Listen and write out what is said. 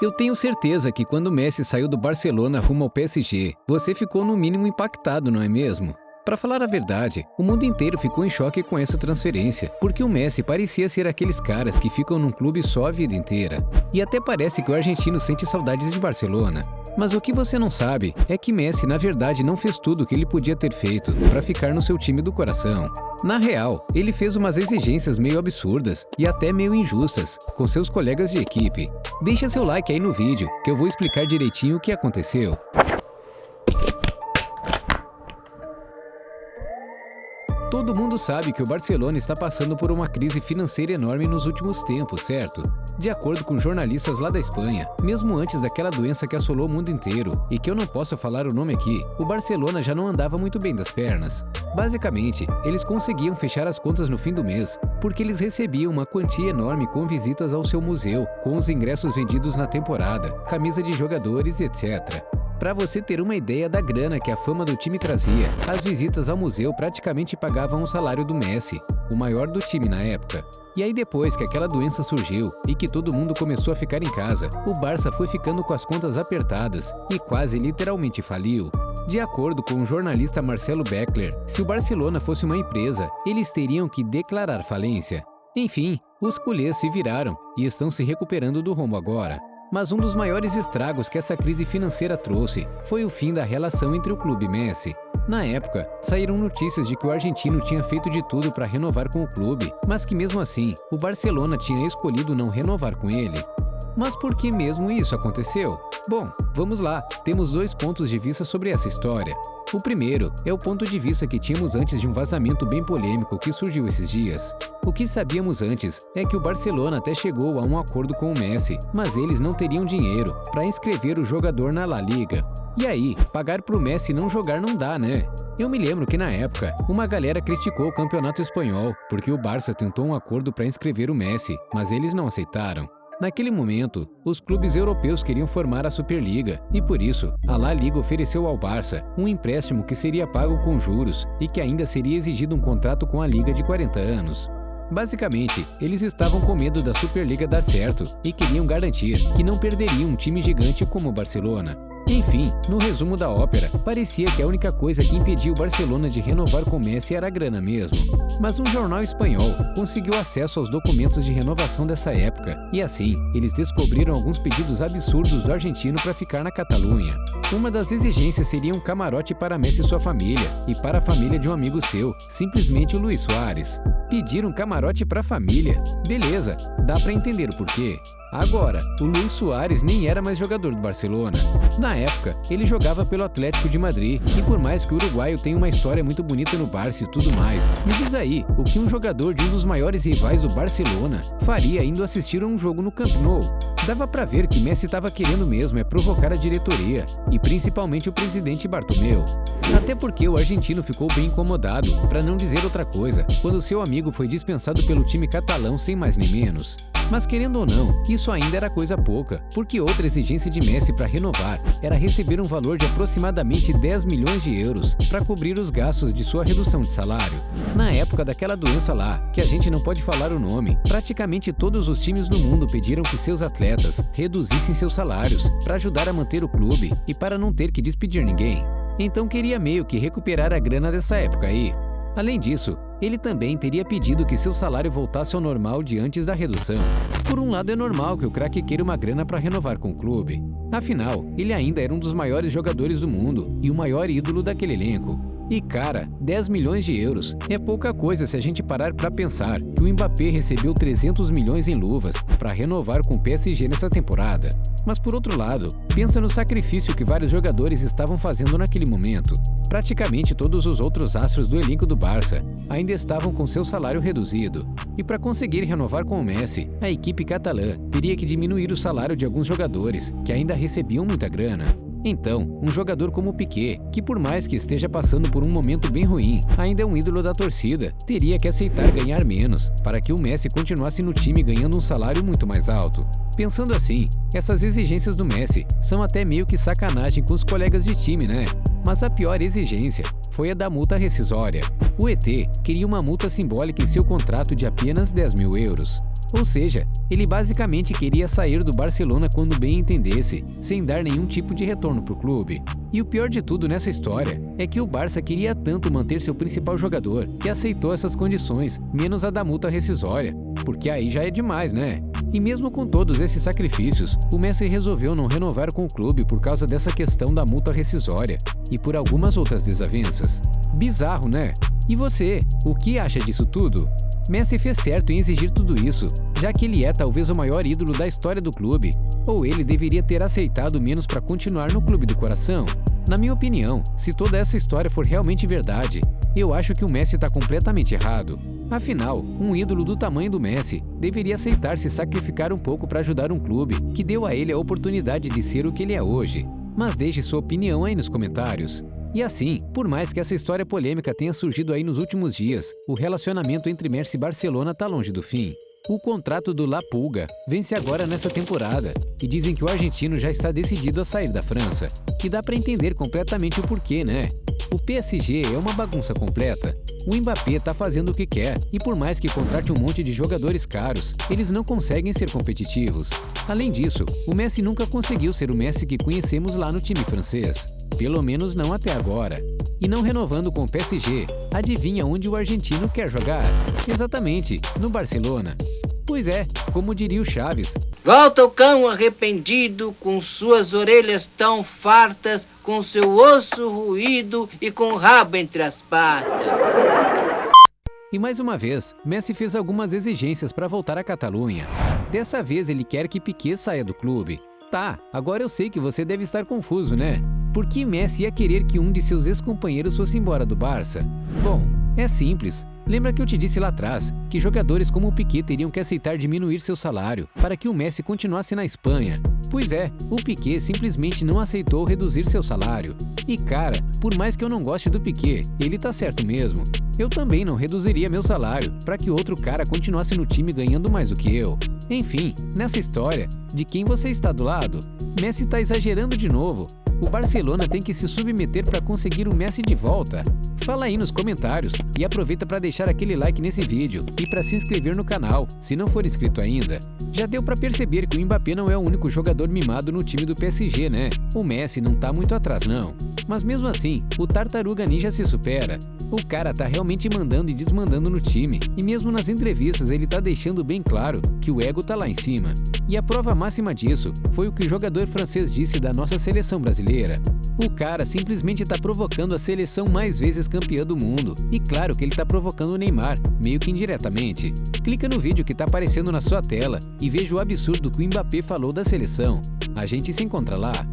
Eu tenho certeza que quando Messi saiu do Barcelona rumo ao PSG, você ficou no mínimo impactado, não é mesmo? Para falar a verdade, o mundo inteiro ficou em choque com essa transferência, porque o Messi parecia ser aqueles caras que ficam num clube só a vida inteira. E até parece que o argentino sente saudades de Barcelona. Mas o que você não sabe é que Messi na verdade não fez tudo o que ele podia ter feito para ficar no seu time do coração. Na real, ele fez umas exigências meio absurdas e até meio injustas com seus colegas de equipe. Deixa seu like aí no vídeo que eu vou explicar direitinho o que aconteceu. Todo mundo sabe que o Barcelona está passando por uma crise financeira enorme nos últimos tempos, certo? De acordo com jornalistas lá da Espanha, mesmo antes daquela doença que assolou o mundo inteiro, e que eu não posso falar o nome aqui, o Barcelona já não andava muito bem das pernas. Basicamente, eles conseguiam fechar as contas no fim do mês, porque eles recebiam uma quantia enorme com visitas ao seu museu, com os ingressos vendidos na temporada, camisa de jogadores, etc. Para você ter uma ideia da grana que a fama do time trazia, as visitas ao museu praticamente pagavam o salário do Messi, o maior do time na época. E aí depois que aquela doença surgiu e que todo mundo começou a ficar em casa, o Barça foi ficando com as contas apertadas e quase literalmente faliu. De acordo com o jornalista Marcelo Beckler, se o Barcelona fosse uma empresa, eles teriam que declarar falência. Enfim, os culés se viraram e estão se recuperando do rombo agora. Mas um dos maiores estragos que essa crise financeira trouxe foi o fim da relação entre o clube e Messi. Na época, saíram notícias de que o argentino tinha feito de tudo para renovar com o clube, mas que mesmo assim, o Barcelona tinha escolhido não renovar com ele. Mas por que mesmo isso aconteceu? Bom, vamos lá, temos dois pontos de vista sobre essa história. O primeiro é o ponto de vista que tínhamos antes de um vazamento bem polêmico que surgiu esses dias. O que sabíamos antes é que o Barcelona até chegou a um acordo com o Messi, mas eles não teriam dinheiro para inscrever o jogador na La Liga. E aí, pagar pro Messi não jogar não dá, né? Eu me lembro que na época, uma galera criticou o campeonato espanhol porque o Barça tentou um acordo para inscrever o Messi, mas eles não aceitaram. Naquele momento, os clubes europeus queriam formar a Superliga e, por isso, a La Liga ofereceu ao Barça um empréstimo que seria pago com juros e que ainda seria exigido um contrato com a Liga de 40 anos. Basicamente, eles estavam com medo da Superliga dar certo e queriam garantir que não perderiam um time gigante como o Barcelona. Enfim, no resumo da ópera, parecia que a única coisa que impedia o Barcelona de renovar com Messi era a grana mesmo. Mas um jornal espanhol conseguiu acesso aos documentos de renovação dessa época, e assim, eles descobriram alguns pedidos absurdos do argentino para ficar na Catalunha. Uma das exigências seria um camarote para Messi e sua família, e para a família de um amigo seu, simplesmente o Luis Suárez. Pedir um camarote para a família? Beleza, dá para entender o porquê. Agora, o Luis Suárez nem era mais jogador do Barcelona. Na época, ele jogava pelo Atlético de Madrid, e por mais que o uruguaio tenha uma história muito bonita no Barça e tudo mais, me diz aí, o que um jogador de um dos maiores rivais do Barcelona faria indo assistir a um jogo no Camp Nou? Dava pra ver que Messi estava querendo mesmo provocar a diretoria, e principalmente o presidente Bartomeu. Até porque o argentino ficou bem incomodado, para não dizer outra coisa, quando seu amigo foi dispensado pelo time catalão sem mais nem menos. Mas querendo ou não, isso ainda era coisa pouca, porque outra exigência de Messi para renovar era receber um valor de aproximadamente 10 milhões de euros para cobrir os gastos de sua redução de salário. Na época daquela doença lá, que a gente não pode falar o nome, praticamente todos os times do mundo pediram que seus atletas reduzissem seus salários para ajudar a manter o clube e para não ter que despedir ninguém. Então queria meio que recuperar a grana dessa época aí. Além disso, ele também teria pedido que seu salário voltasse ao normal de antes da redução. Por um lado é normal que o craque queira uma grana para renovar com o clube. Afinal, ele ainda era um dos maiores jogadores do mundo e o maior ídolo daquele elenco. E cara, 10 milhões de euros é pouca coisa se a gente parar para pensar que o Mbappé recebeu 300 milhões em luvas para renovar com o PSG nessa temporada. Mas por outro lado, pensa no sacrifício que vários jogadores estavam fazendo naquele momento. Praticamente todos os outros astros do elenco do Barça ainda estavam com seu salário reduzido. E para conseguir renovar com o Messi, a equipe catalã teria que diminuir o salário de alguns jogadores que ainda recebiam muita grana. Então, um jogador como Piqué, que por mais que esteja passando por um momento bem ruim, ainda é um ídolo da torcida, teria que aceitar ganhar menos, para que o Messi continuasse no time ganhando um salário muito mais alto. Pensando assim, essas exigências do Messi são até meio que sacanagem com os colegas de time, né? Mas a pior exigência foi a da multa rescisória. O ET queria uma multa simbólica em seu contrato de apenas 10 mil euros. Ou seja, ele basicamente queria sair do Barcelona quando bem entendesse, sem dar nenhum tipo de retorno para o clube. E o pior de tudo nessa história é que o Barça queria tanto manter seu principal jogador que aceitou essas condições, menos a da multa rescisória, porque aí já é demais, né? E mesmo com todos esses sacrifícios, o Messi resolveu não renovar com o clube por causa dessa questão da multa rescisória e por algumas outras desavenças. Bizarro, né? E você, o que acha disso tudo? Messi fez certo em exigir tudo isso, já que ele é talvez o maior ídolo da história do clube, ou ele deveria ter aceitado menos para continuar no clube do coração? Na minha opinião, se toda essa história for realmente verdade, eu acho que o Messi está completamente errado. Afinal, um ídolo do tamanho do Messi deveria aceitar se sacrificar um pouco para ajudar um clube que deu a ele a oportunidade de ser o que ele é hoje. Mas deixe sua opinião aí nos comentários. E assim, por mais que essa história polêmica tenha surgido aí nos últimos dias, o relacionamento entre Messi e Barcelona tá longe do fim. O contrato do La Pulga vence agora nessa temporada e dizem que o argentino já está decidido a sair da França. E dá para entender completamente o porquê, né? O PSG é uma bagunça completa. O Mbappé tá fazendo o que quer e por mais que contrate um monte de jogadores caros, eles não conseguem ser competitivos. Além disso, o Messi nunca conseguiu ser o Messi que conhecemos lá no time francês. Pelo menos não até agora. E não renovando com o PSG, adivinha onde o argentino quer jogar? Exatamente, no Barcelona. Pois é, como diria o Chaves. Volta o cão arrependido, com suas orelhas tão fartas, com seu osso ruído e com o rabo entre as patas. E mais uma vez, Messi fez algumas exigências para voltar à Catalunha. Dessa vez ele quer que Piqué saia do clube. Tá, agora eu sei que você deve estar confuso, né? Por que Messi ia querer que um de seus ex-companheiros fosse embora do Barça? Bom, é simples. Lembra que eu te disse lá atrás que jogadores como o Piqué teriam que aceitar diminuir seu salário para que o Messi continuasse na Espanha? Pois é, o Piqué simplesmente não aceitou reduzir seu salário. E cara, por mais que eu não goste do Piqué, ele tá certo mesmo. Eu também não reduziria meu salário para que outro cara continuasse no time ganhando mais do que eu. Enfim, nessa história, de quem você está do lado? Messi tá exagerando de novo. O Barcelona tem que se submeter para conseguir o Messi de volta. Fala aí nos comentários e aproveita para deixar aquele like nesse vídeo e para se inscrever no canal, se não for inscrito ainda. Já deu para perceber que o Mbappé não é o único jogador mimado no time do PSG, né? O Messi não tá muito atrás não. Mas mesmo assim, o Tartaruga Ninja se supera. O cara tá realmente mandando e desmandando no time, e mesmo nas entrevistas ele tá deixando bem claro que o ego tá lá em cima. E a prova máxima disso foi o que o jogador francês disse da nossa seleção brasileira. O cara simplesmente tá provocando a seleção mais vezes campeã do mundo, e claro que ele tá provocando o Neymar, meio que indiretamente. Clica no vídeo que tá aparecendo na sua tela e veja o absurdo que o Mbappé falou da seleção. A gente se encontra lá.